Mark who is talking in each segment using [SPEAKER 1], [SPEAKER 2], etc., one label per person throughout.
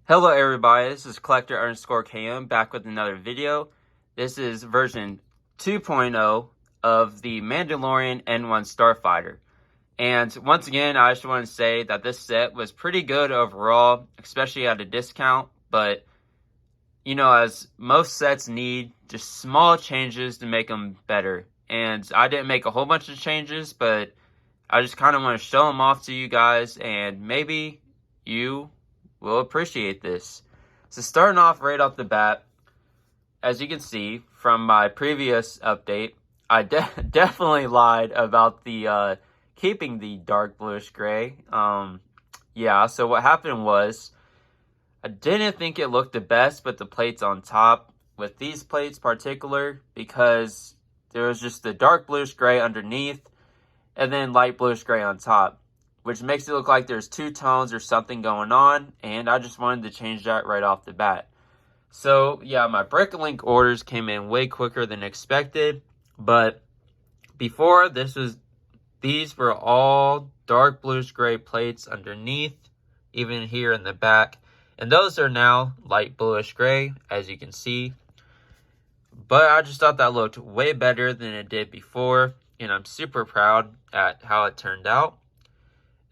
[SPEAKER 1] Hello everybody, this is Collector_KM back with another video. This is version 2.0 of the Mandalorian N-1 Starfighter. And once again, I just want to say that this set was pretty good overall, especially at a discount. But, you know, as most sets need just small changes to make them better. And I didn't make a whole bunch of changes, but I just kind of want to show them off to you guys, and maybe you will appreciate this. So starting off right off the bat, as you can see from my previous update, I definitely lied about the keeping the dark bluish gray. Yeah, so what happened was, I didn't think it looked the best with the plates on top, with these plates particular, because there was just the dark bluish gray underneath, and then light bluish gray on top, which makes it look like there's two tones or something going on, and I just wanted to change that right off the bat. So yeah, my Bricklink orders came in way quicker than expected, but before these were all dark bluish gray plates underneath, even here in the back, and those are now light bluish gray, as you can see. But I just thought that looked way better than it did before, and I'm super proud at how it turned out.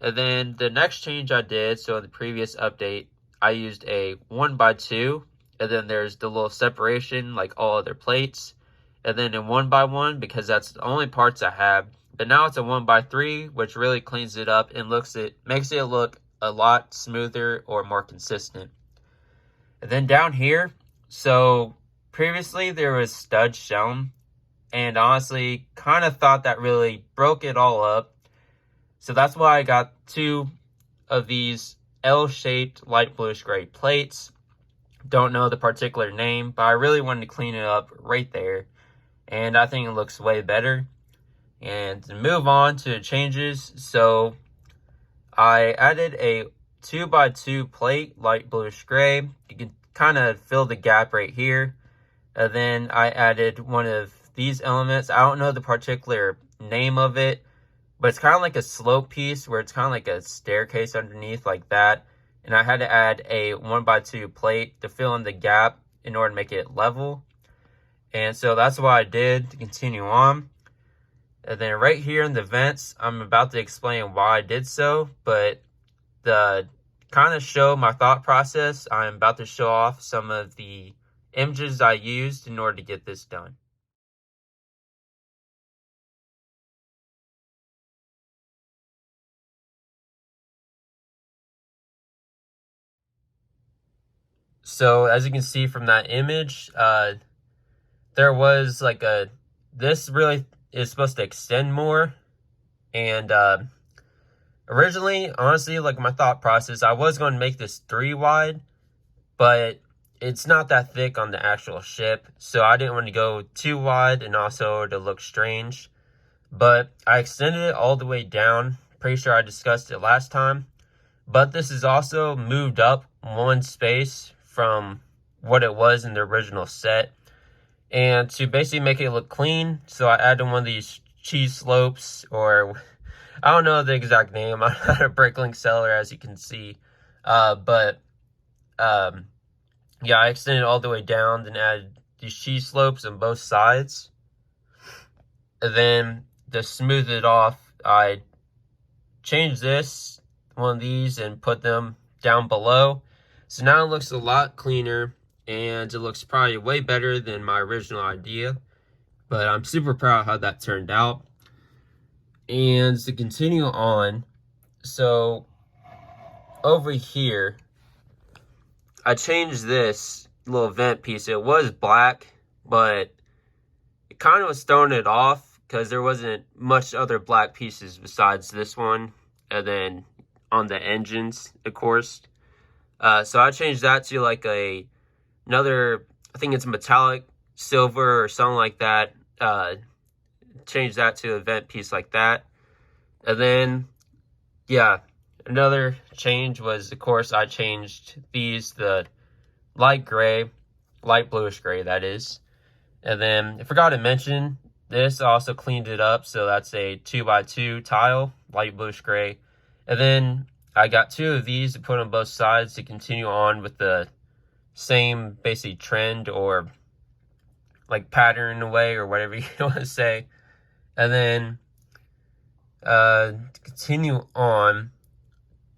[SPEAKER 1] And then the next change I did, so in the previous update, I used a 1x2, and then there's the little separation like all other plates, and then a 1x1 because that's the only parts I have. But now it's a 1x3, which really cleans it up and makes it look a lot smoother or more consistent. And then down here, so previously there was studs shown, and honestly kind of thought that really broke it all up. So that's why I got two of these L-shaped light bluish gray plates. Don't know the particular name, but I really wanted to clean it up right there, and I think it looks way better. And to move on to the changes, so I added a 2x2 plate, light bluish gray. You can kind of fill the gap right here. And then I added one of these elements. I don't know the particular name of it, but it's kind of like a slope piece where it's kind of like a staircase underneath like that. And I had to add a 1x2 plate to fill in the gap in order to make it level. And so that's what I did to continue on. And then right here in the vents, I'm about to explain why I did so. But to kind of show my thought process, I'm about to show off some of the images I used in order to get this done. So as you can see from that image, there was like this really is supposed to extend more. And originally, honestly, like my thought process, I was going to make this 3 wide, but it's not that thick on the actual ship, so I didn't want to go too wide and also to look strange. But I extended it all the way down. Pretty sure I discussed it last time. But this is also moved up one space from what it was in the original set. And to basically make it look clean, so I added one of these cheese slopes, or I don't know the exact name. I'm not a Bricklink seller, as you can see. Yeah, I extended it all the way down and added these cheese slopes on both sides. And then to smooth it off, I changed one of these, and put them down below. So now it looks a lot cleaner, and it looks probably way better than my original idea. But I'm super proud of how that turned out. And to continue on, so over here, I changed this little vent piece. It was black, but it kind of was throwing it off because there wasn't much other black pieces besides this one, and then on the engines, of course. So I changed that to like another, I think it's metallic silver or something like that. Change that to a vent piece like that. And then, yeah, another change was, of course, I changed these, the light bluish gray, that is. And then I forgot to mention, this also cleaned it up. So that's a 2x2 tile, light bluish gray. And then I got 2 of these to put on both sides to continue on with the same basic trend or like pattern in a way, or whatever you want to say. And then to continue on,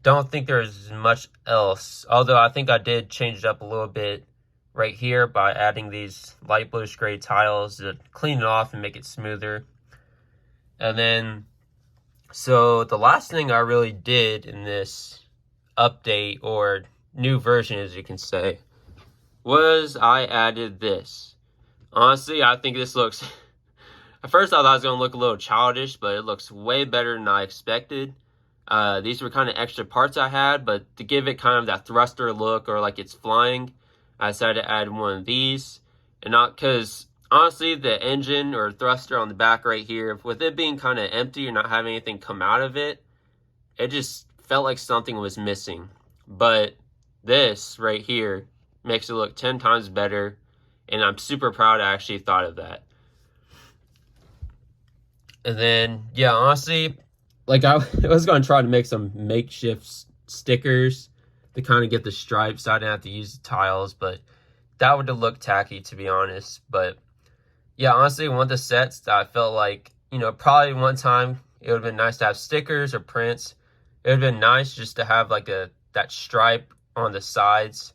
[SPEAKER 1] don't think there's much else, although I think I did change it up a little bit right here by adding these light bluish gray tiles to clean it off and make it smoother. And then, so the last thing I really did in this update, or new version as you can say, was I added this. Honestly, I think this looks, at first I thought it was going to look a little childish, but it looks way better than I expected. These were kind of extra parts I had, but to give it kind of that thruster look, or like it's flying, I decided to add one of these. And not because, honestly, the engine or thruster on the back right here, with it being kind of empty or not having anything come out of it, it just felt like something was missing. But this right here makes it look 10 times better, and I'm super proud I actually thought of that. And then, yeah, honestly, like I was going to try to make some makeshift stickers to kind of get the stripes, so I didn't have to use the tiles, but that would have looked tacky, to be honest. But yeah, honestly, one of the sets that I felt like, you know, probably one time it would have been nice to have stickers or prints. It would have been nice just to have like that stripe on the sides,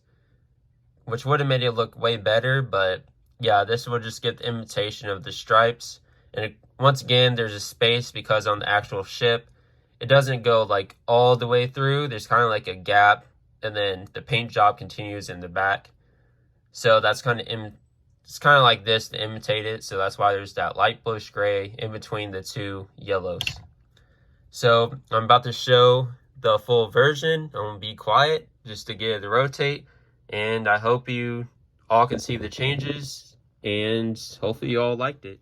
[SPEAKER 1] which would have made it look way better. But yeah, this would just get the imitation of the stripes. And once again, there's a space because on the actual ship, it doesn't go like all the way through. There's kind of like a gap, and then the paint job continues in the back. So that's kind of, it's kind of like this to imitate it. So that's why there's that light bluish gray in between the 2 yellows. So I'm about to show the full version. I'm going to be quiet just to get it to rotate. And I hope you all can see the changes, and hopefully you all liked it.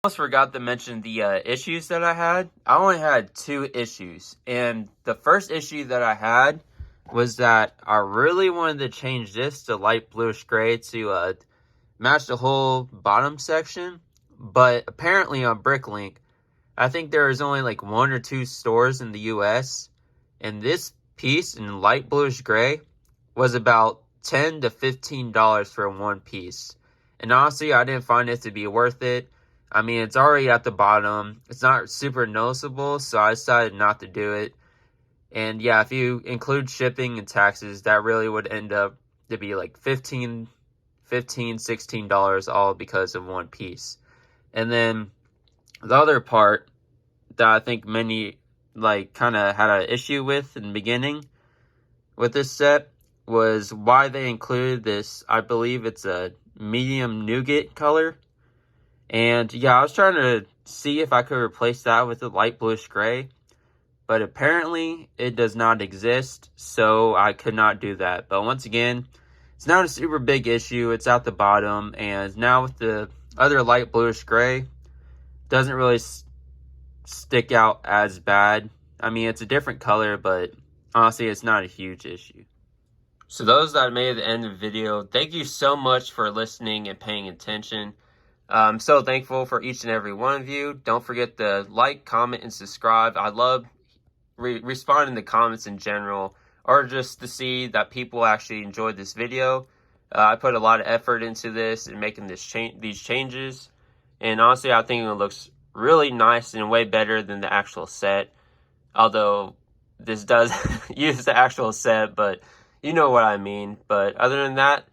[SPEAKER 1] Almost forgot to mention the issues that I had. I only had 2 issues, and the first issue that I had was that I really wanted to change this to light bluish gray to match the whole bottom section, but apparently on Bricklink, I think there is only like 1 or 2 stores in the US, and this piece in light bluish gray was about $10 to $15 for one piece. And honestly, I didn't find it to be worth it. I mean, it's already at the bottom. It's not super noticeable, so I decided not to do it. And yeah, if you include shipping and taxes, that really would end up to be like $15, $16 all because of one piece. And then the other part that I think many like kind of had an issue with in the beginning with this set was why they included this. I believe it's a medium nougat color. And yeah, I was trying to see if I could replace that with a light bluish gray, but apparently it does not exist, so I could not do that. But once again, it's not a super big issue. It's at the bottom, and now with the other light bluish gray, doesn't really stick out as bad. I mean, it's a different color, but honestly, it's not a huge issue. So those that made it to the end of the video, thank you so much for listening and paying attention. I'm so thankful for each and every one of you. Don't forget to like, comment, and subscribe. I love responding to comments in general, or just to see that people actually enjoyed this video. I put a lot of effort into this and making these changes. And honestly, I think it looks really nice and way better than the actual set. Although this does use the actual set, but you know what I mean. But other than that,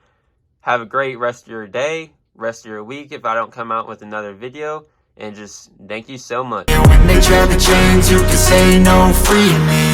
[SPEAKER 1] have a great rest of your day. Rest of your week if I don't come out with another video, and just thank you so much.
[SPEAKER 2] When they try to change, you can say no, free me.